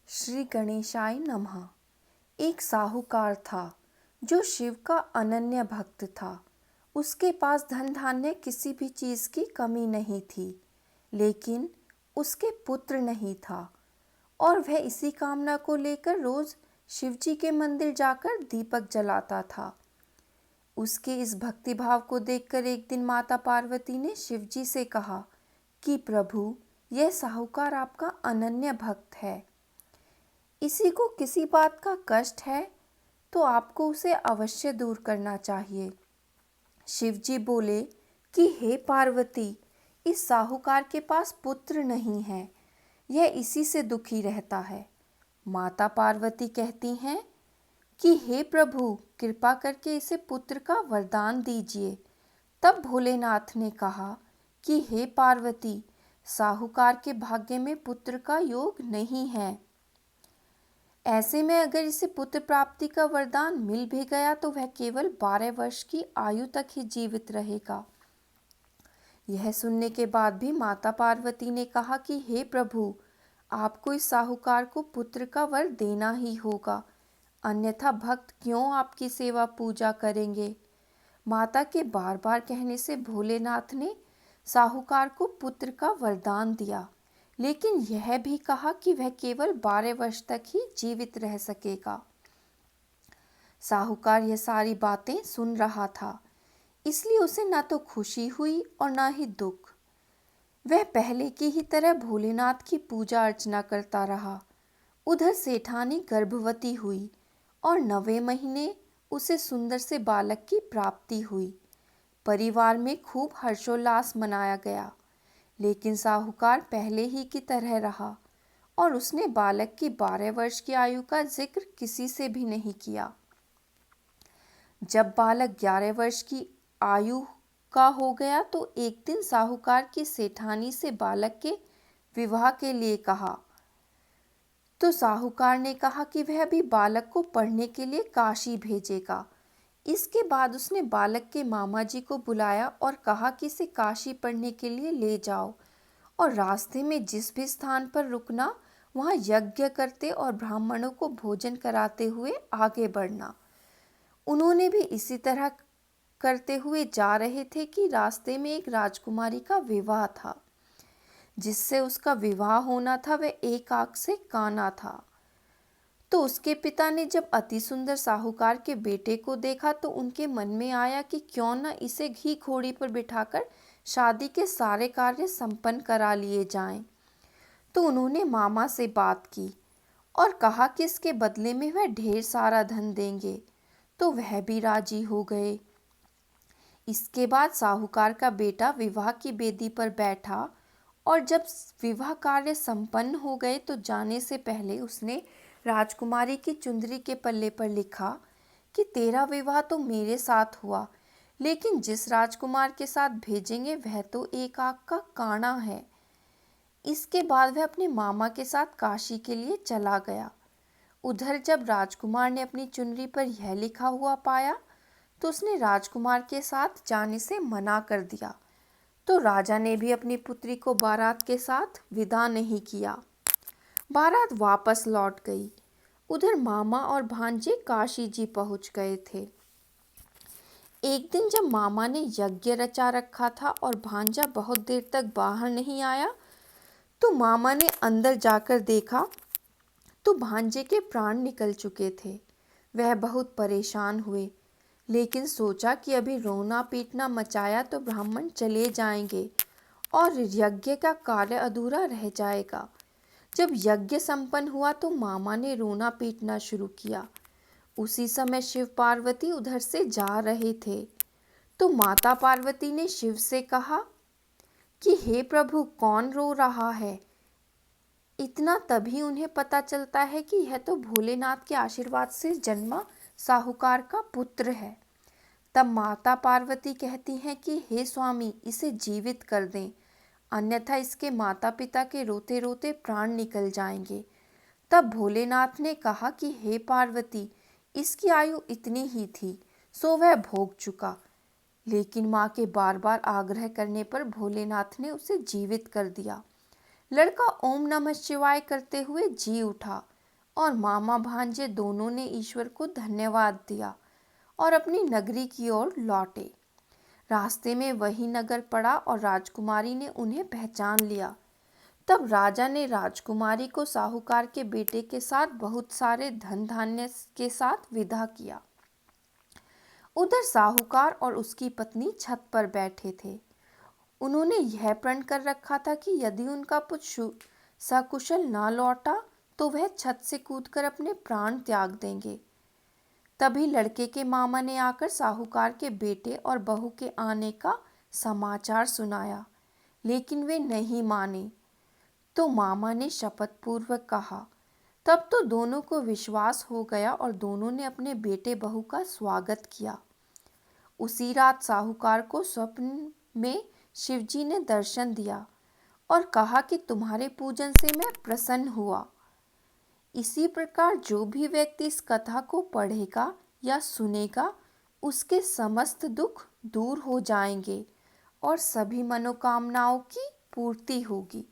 श्री गणेशाय नमः। एक साहूकार था जो शिव का अनन्य भक्त था। उसके पास धन धान्य किसी भी चीज़ की कमी नहीं थी, लेकिन उसके पुत्र नहीं था और वह इसी कामना को लेकर रोज शिवजी के मंदिर जाकर दीपक जलाता था। उसके इस भक्तिभाव को देखकर एक दिन माता पार्वती ने शिवजी से कहा कि प्रभु, यह साहूकार आपका अनन्य भक्त है। इसी को किसी बात का कष्ट है तो आपको उसे अवश्य दूर करना चाहिए। शिवजी बोले कि हे पार्वती, इस साहूकार के पास पुत्र नहीं है, यह इसी से दुखी रहता है। माता पार्वती कहती हैं कि हे प्रभु, कृपा करके इसे पुत्र का वरदान दीजिए। तब भोलेनाथ ने कहा कि हे पार्वती, साहूकार के भाग्य में पुत्र का योग नहीं है। ऐसे में अगर इसे पुत्र प्राप्ति का वरदान मिल भी गया तो वह केवल 12 वर्ष की आयु तक ही जीवित रहेगा। यह सुनने के बाद भी माता पार्वती ने कहा कि हे प्रभु, आपको इस साहूकार को पुत्र का वर देना ही होगा, अन्यथा भक्त क्यों आपकी सेवा पूजा करेंगे। माता के बार बार कहने से भोलेनाथ ने साहूकार को पुत्र का वरदान दिया, लेकिन यह भी कहा कि वह केवल 12 वर्ष तक ही जीवित रह सकेगा। साहूकार यह सारी बातें सुन रहा था, इसलिए उसे न तो खुशी हुई और न ही दुख। वह पहले की ही तरह भोलेनाथ की पूजा अर्चना करता रहा। उधर सेठानी गर्भवती हुई और 9वें महीने उसे सुंदर से बालक की प्राप्ति हुई। परिवार में खूब हर्षोल्लास मनाया गया, लेकिन साहूकार पहले ही की तरह रहा और उसने बालक की 12 वर्ष की आयु का जिक्र किसी से भी नहीं किया। जब बालक 11 वर्ष की आयु का हो गया तो एक दिन साहूकार की सेठानी से बालक के विवाह के लिए कहा। तो साहूकार ने कहा कि वह अभी बालक को पढ़ने के लिए काशी भेजेगा। इसके बाद उसने बालक के मामा जी को बुलाया और कहा कि इसे काशी पढ़ने के लिए ले जाओ और रास्ते में जिस भी स्थान पर रुकना वहाँ यज्ञ करते और ब्राह्मणों को भोजन कराते हुए आगे बढ़ना। उन्होंने भी इसी तरह करते हुए जा रहे थे कि रास्ते में एक राजकुमारी का विवाह था। जिससे उसका विवाह होना था वह एक आंख से काना था। तो उसके पिता ने जब अति सुंदर साहूकार के बेटे को देखा तो उनके मन में आया कि क्यों न इसे घी घोड़ी पर बिठाकर शादी के सारे कार्य संपन्न करा लिए जाएं। तो उन्होंने मामा से बात की और कहा कि इसके बदले में वह ढेर सारा धन देंगे। तो वह भी राजी हो गए। इसके बाद साहूकार का बेटा विवाह की बेदी पर बैठा और जब विवाह कार्य संपन्न हो गए तो जाने से पहले उसने राजकुमारी की चुंदरी के पल्ले पर लिखा कि तेरा विवाह तो मेरे साथ हुआ, लेकिन जिस राजकुमार के साथ भेजेंगे वह तो एक आंख का काना है। इसके बाद वह अपने मामा के साथ काशी के लिए चला गया। उधर जब राजकुमार ने अपनी चुनरी पर यह लिखा हुआ पाया तो उसने राजकुमार के साथ जाने से मना कर दिया। तो राजा ने भी अपनी पुत्री को बारात के साथ विदा नहीं किया। बारात वापस लौट गई। उधर मामा और भांजे काशी जी पहुंच गए थे। एक दिन जब मामा ने यज्ञ रचा रखा था और भांजा बहुत देर तक बाहर नहीं आया तो मामा ने अंदर जाकर देखा तो भांजे के प्राण निकल चुके थे। वह बहुत परेशान हुए, लेकिन सोचा कि अभी रोना पीटना मचाया तो ब्राह्मण चले जाएंगे और यज्ञ का कार्य अधूरा रह जाएगा। जब यज्ञ संपन्न हुआ तो मामा ने रोना पीटना शुरू किया। उसी समय शिव पार्वती उधर से जा रहे थे। तो माता पार्वती ने शिव से कहा कि हे प्रभु, कौन रो रहा है। इतना तभी उन्हें पता चलता है कि यह तो भोलेनाथ के आशीर्वाद से जन्मा साहूकार का पुत्र है। तब माता पार्वती कहती हैं कि हे स्वामी, इसे जीवित कर दें, अन्यथा इसके माता पिता के रोते रोते प्राण निकल जाएंगे। तब भोलेनाथ ने कहा कि हे पार्वती, इसकी आयु इतनी ही थी, सो वह भोग चुका। लेकिन माँ के बार बार आग्रह करने पर भोलेनाथ ने उसे जीवित कर दिया। लड़का ओम नमः शिवाय करते हुए जी उठा और मामा भांजे दोनों ने ईश्वर को धन्यवाद दिया और अपनी नगरी की ओर लौटे। रास्ते में वही नगर पड़ा और राजकुमारी ने उन्हें पहचान लिया। तब राजा ने राजकुमारी को साहूकार के बेटे के साथ बहुत सारे धन धान्य के साथ विदा किया। उधर साहूकार और उसकी पत्नी छत पर बैठे थे। उन्होंने यह प्रण कर रखा था कि यदि उनका पुत्र सकुशल न लौटा तो वह छत से कूदकर अपने प्राण त्याग देंगे। तभी लड़के के मामा ने आकर साहूकार के बेटे और बहू के आने का समाचार सुनाया, लेकिन वे नहीं माने। तो मामा ने शपथ पूर्वक कहा। तब तो दोनों को विश्वास हो गया और दोनों ने अपने बेटे बहू का स्वागत किया। उसी रात साहूकार को स्वप्न में शिवजी ने दर्शन दिया और कहा कि तुम्हारे पूजन से मैं प्रसन्न हुआ। इसी प्रकार जो भी व्यक्ति इस कथा को पढ़ेगा या सुनेगा, उसके समस्त दुख दूर हो जाएंगे और सभी मनोकामनाओं की पूर्ति होगी।